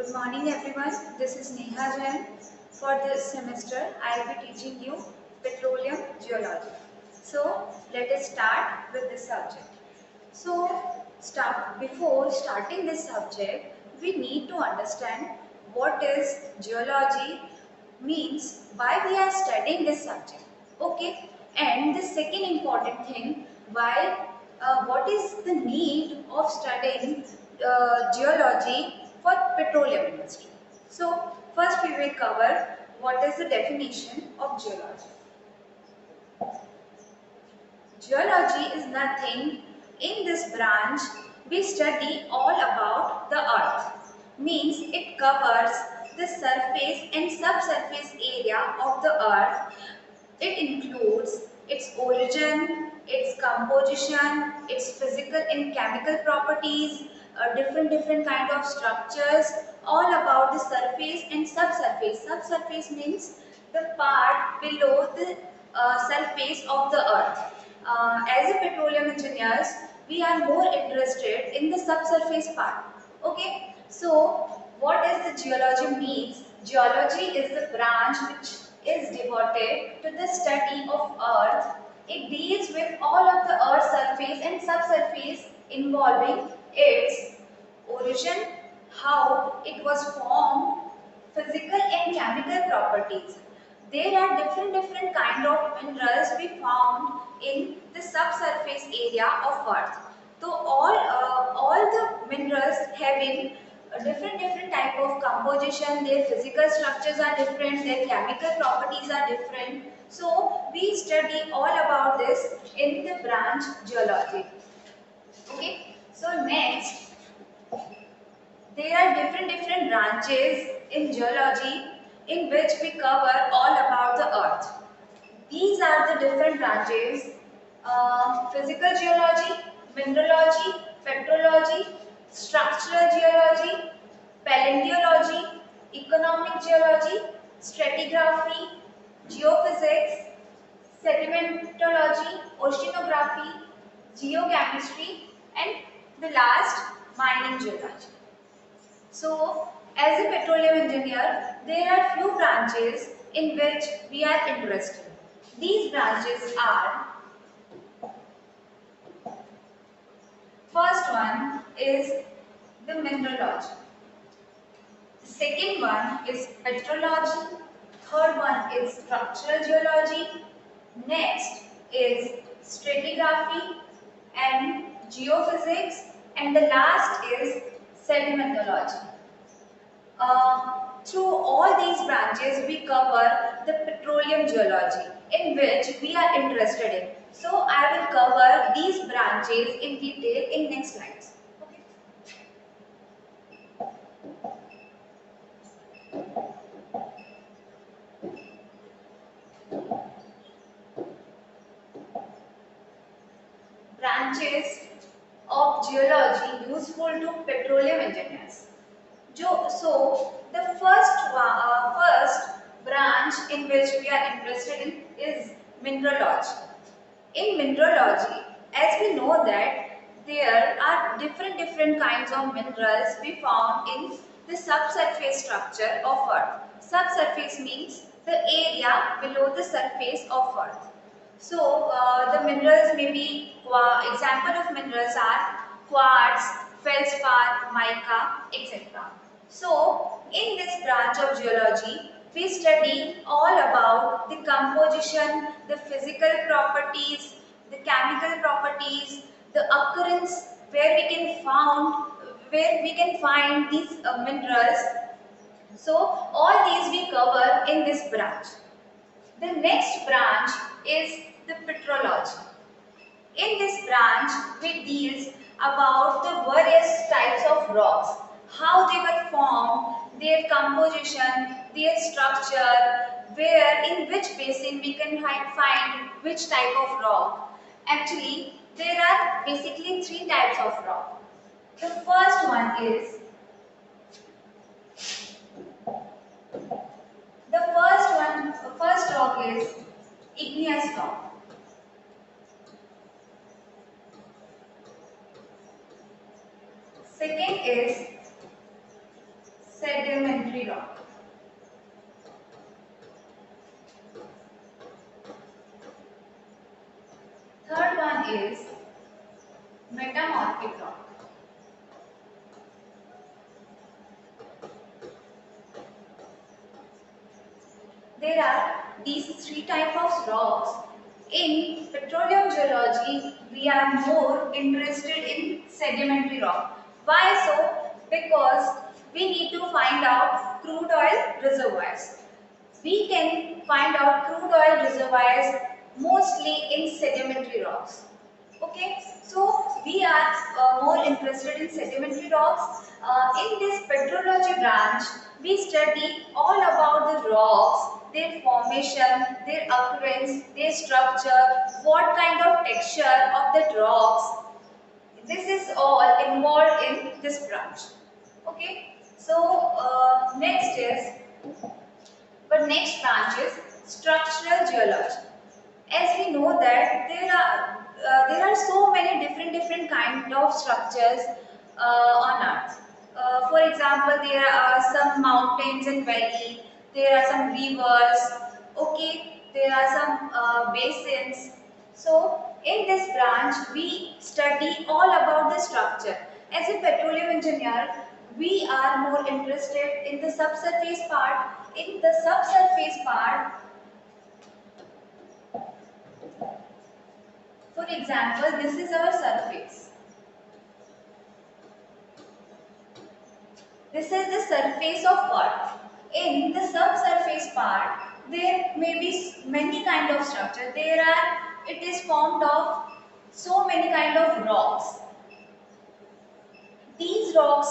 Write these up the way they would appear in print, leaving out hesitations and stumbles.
Good morning everyone, this is Neha Jain. For this semester, I will be teaching you petroleum geology. So, let us start with this subject. Before starting this subject, we need to understand what is geology means, why we are studying this subject. Okay, and the second important thing, what is the need of studying geology for petroleum industry. So first we will cover what is the definition of geology. Geology is nothing. In this branch, we study all about the earth. Means it covers the surface and subsurface area of the earth. It includes its origin, its composition, its physical and chemical properties, different kind of structures, all about the surface and subsurface. Subsurface means the part below the surface of the earth. As a petroleum engineers, we are more interested in the subsurface part. Okay, so what is the geology means? Geology is the branch which is devoted to the study of earth. It deals with all of the earth's surface and subsurface involving its origin, how it was formed, physical and chemical properties. There are different kind of minerals we found in the subsurface area of earth. So all the minerals having a different type of composition, their physical structures are different, their chemical properties are different. So we study all about this in the branch geology. Okay, so next, there are different branches in geology in which we cover all about the earth. These are the different branches: physical geology, mineralogy, petrology, structural geology, paleontology, economic geology, stratigraphy, geophysics, sedimentology, oceanography, geochemistry, and the last, mining geology. So, as a petroleum engineer, there are few branches in which we are interested. These branches are: first one is the mineralogy, the second one is petrology, third one is structural geology, next is stratigraphy and geophysics, and the last is sedimentology. Through all these branches, we cover the petroleum geology in which we are interested in. So, I will cover these branches in detail in next slides. Okay. Branches of geology useful to petroleum engineers. So, the first branch in which we are interested in is mineralogy. In mineralogy, as we know that there are different kinds of minerals we found in the subsurface structure of earth. Subsurface means the area below the surface of earth. So the minerals may be, example of minerals are quartz, feldspar, mica, etc. So in this branch of geology, we study all about the composition, the physical properties, the chemical properties, the occurrence where we can find these minerals. So all these we cover in this branch. The next branch is the petrology. In this branch, we deals about the various types of rocks, how they were formed, their composition, their structure, where in which basin we can find which type of rock. Actually, there are basically three types of rock. The first one is first rock is igneous rock. Second is sedimentary rock. Third one is metamorphic rock. There are these three types of rocks. In petroleum geology, we are more interested in sedimentary rock. Why so? Because we need to find out crude oil reservoirs. We can find out crude oil reservoirs mostly in sedimentary rocks. Okay, so we are more interested in sedimentary rocks. In this petrology branch, we study all about the rocks, their formation, their occurrence, their structure, what kind of texture of the rocks. This is all involved in this branch. Okay, so next branch is structural geology. As we know that there are so many different kind of structures on earth. For example, there are some mountains and valley, there are some rivers, okay, there are some basins. So in this branch we study all about the structure. As a petroleum engineer, we are more interested in the subsurface part. In the subsurface part, for example, this is our surface. This is the surface of Earth. In the subsurface part, there may be many kind of structure. It is formed of so many kind of rocks. These rocks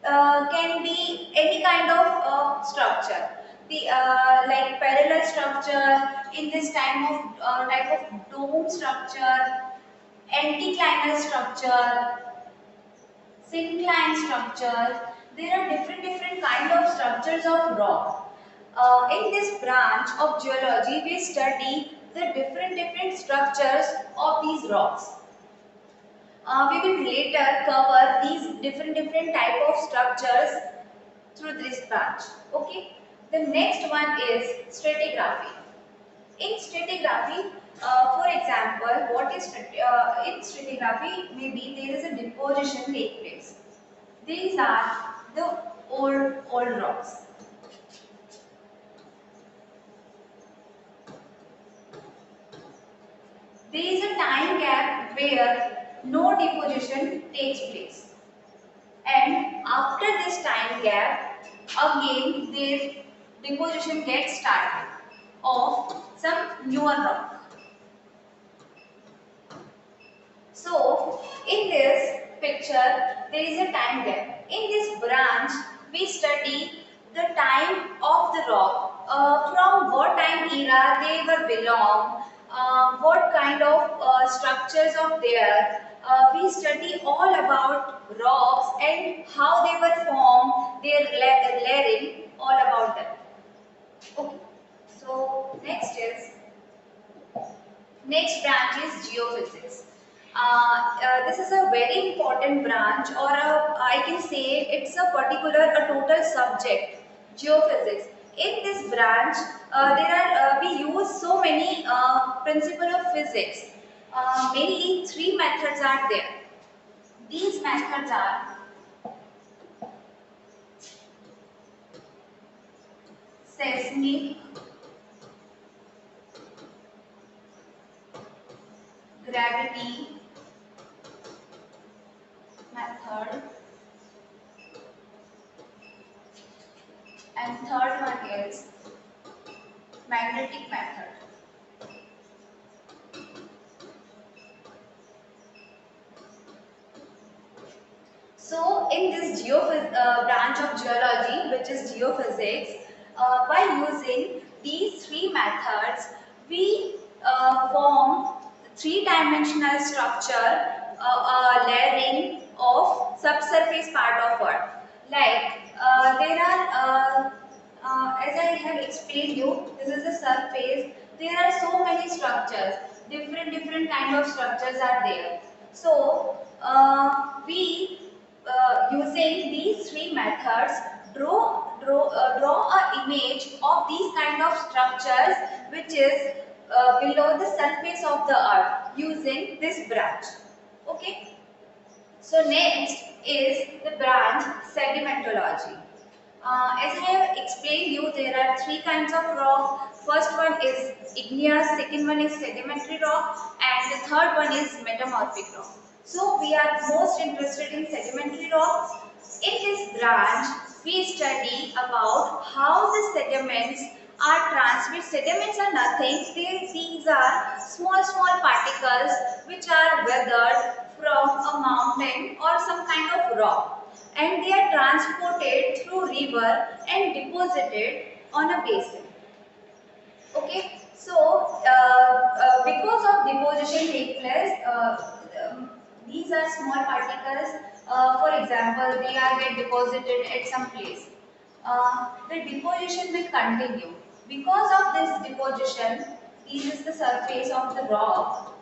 can be any kind of structure. The like parallel structure, in this type of dome structure, anticlinal structure, syncline structure. There are different kind of structures of rock. In this branch of geology, we study the different structures of these rocks. We will later cover these different type of structures through this branch. Okay. The next one is stratigraphy. In stratigraphy, for example, in stratigraphy? Maybe there is a deposition take place. These are the old rocks. There is a time gap where no deposition takes place, and after this time gap, again their deposition gets started of some newer rock. So, in this picture, there is a time gap. In this branch, we study the time of the rock, from what time era they were belong, what kind of structures of there. We study all about rocks and how they were formed, their layering, all about them. Okay. So next branch is geophysics. This is a very important branch, or I can say it's a total subject, geophysics. In this branch, we use so many principles of physics. Mainly three methods are there. These methods are seismic, gravity method, and third one is magnetic method. So in this branch of geology, which is geophysics, by using these three methods, we form three-dimensional structure, layering of subsurface part of Earth. Like as I have explained you, this is the surface. There are so many structures. Different kind of structures are there. So we using these three methods, draw a image of these kind of structures which is below the surface of the earth using this branch. Okay. So next is the branch sedimentology. As I have explained you, there are three kinds of rock. First one is igneous, second one is sedimentary rock, and the third one is metamorphic rock. So we are most interested in sedimentary rocks. In this branch, we study about how the sediments are transmitted. Sediments are nothing. These are small particles which are weathered from a mountain or some kind of rock, and they are transported through river and deposited on a basin. Okay, so because of deposition take place, these are small particles. For example, they are get deposited at some place. The deposition will continue. Because of this deposition, this is the surface of the rock.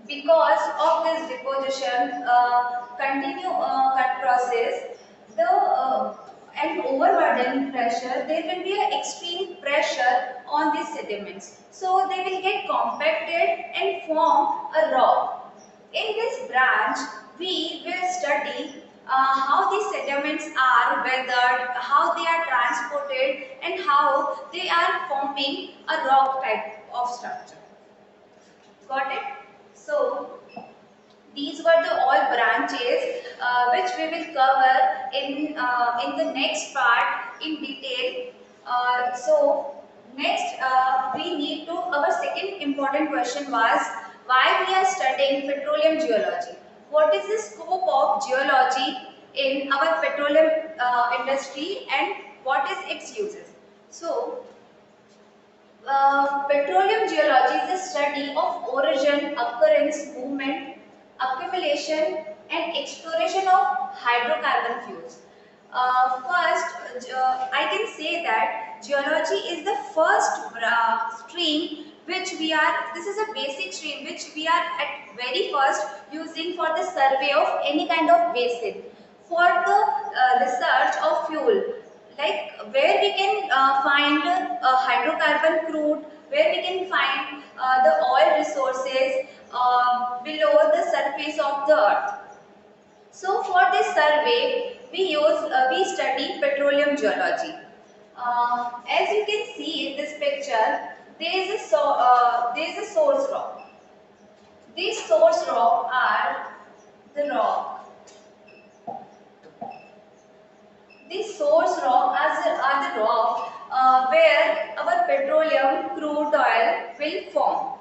Because of this deposition continue process, the and overburden pressure, there will be an extreme pressure on these sediments, so they will get compacted and form a rock. In this branch, we will study how these sediments are weathered, how they are transported, and how they are forming a rock type of structure. Got it? So these were the all branches which we will cover in the next part in detail. So next we need to, our second important question was why we are studying petroleum geology. What is the scope of geology in our petroleum industry and what is its uses? So petroleum geology is the study of origin, occurrence, movement, accumulation, and exploration of hydrocarbon fuels. I can say that geology is the first stream which we are, this is a basic stream which we are at very first using for the survey of any kind of basin, for the research of fuel, like where we can find hydrocarbon crude, where we can find the oil resources below the surface of the earth. So for this survey, we study petroleum geology. As you can see in this picture, there is a source rock. These source rock are the rock. These source rock are the rock where our petroleum crude oil will form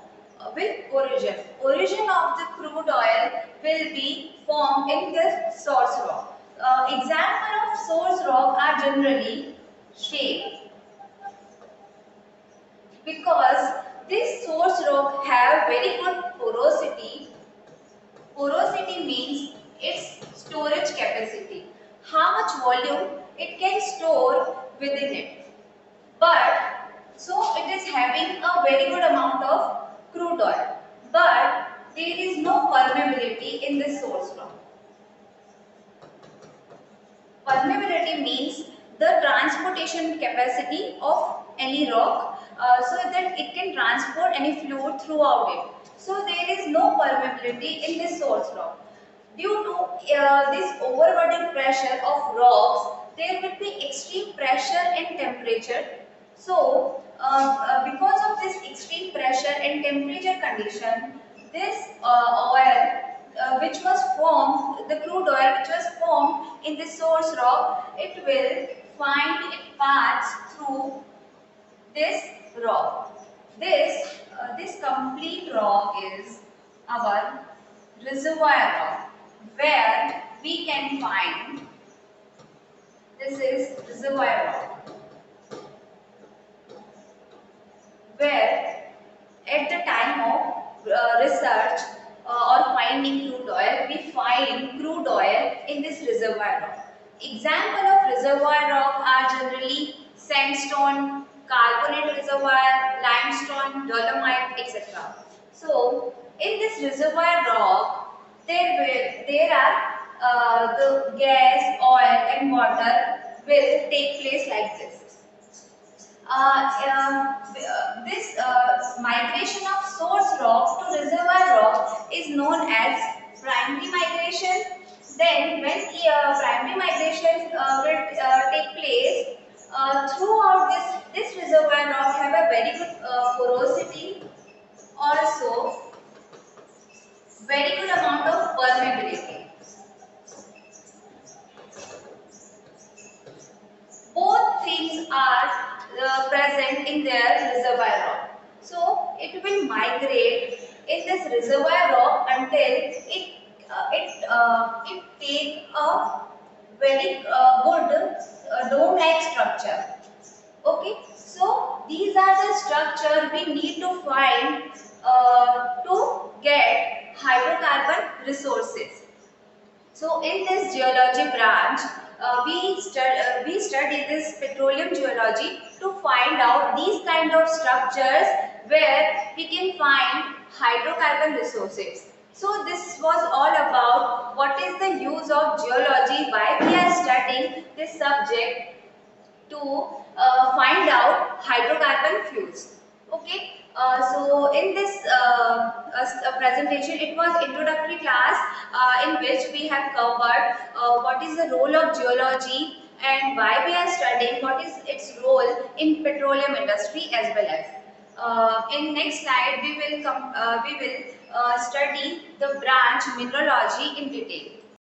with origin. Origin of the crude oil will be formed in the source rock. Example of source rock are generally shale, because this source rock have very good porosity. Porosity means its storage capacity, how much volume it can store within it. But so it is having a very good amount of crude oil, but there is no permeability in this source rock. Permeability means the transportation capacity of any rock, so that it can transport any fluid throughout it. So there is no permeability in this source rock. Due to this overburden pressure of rocks, there will be extreme pressure and temperature. So because of this extreme pressure and temperature condition, this oil which was formed, the crude oil which was formed in the source rock, it will find its paths through this rock. This complete rock is our reservoir rock, where we can find, this is reservoir rock, where at the time of research or finding crude oil, we find crude oil in this reservoir rock. Example of reservoir rock are generally sandstone, carbonate reservoir, limestone, dolomite, etc. So in this reservoir rock, there are the gas, oil and water will take place like this. This migration of source rock to reservoir rock is known as primary migration. Then when primary migration will take place, throughout this reservoir rock have a very good porosity, also very good amount of permeability. Both things are present in their reservoir rock. So it will migrate in this reservoir rock until it take a very good dome-like structure. Okay, so these are the structure we need to find to get hydrocarbon resources. So in this geology branch, we study this petroleum geology to find out these kind of structures where we can find hydrocarbon resources. So this was all about what is the use of geology, why we are studying this subject to find out hydrocarbon fuels. Okay, so in this presentation, it was introductory class in which we have covered what is the role of geology and why we are studying what is its role in petroleum industry as well as. In next slide, we will study the branch mineralogy in detail.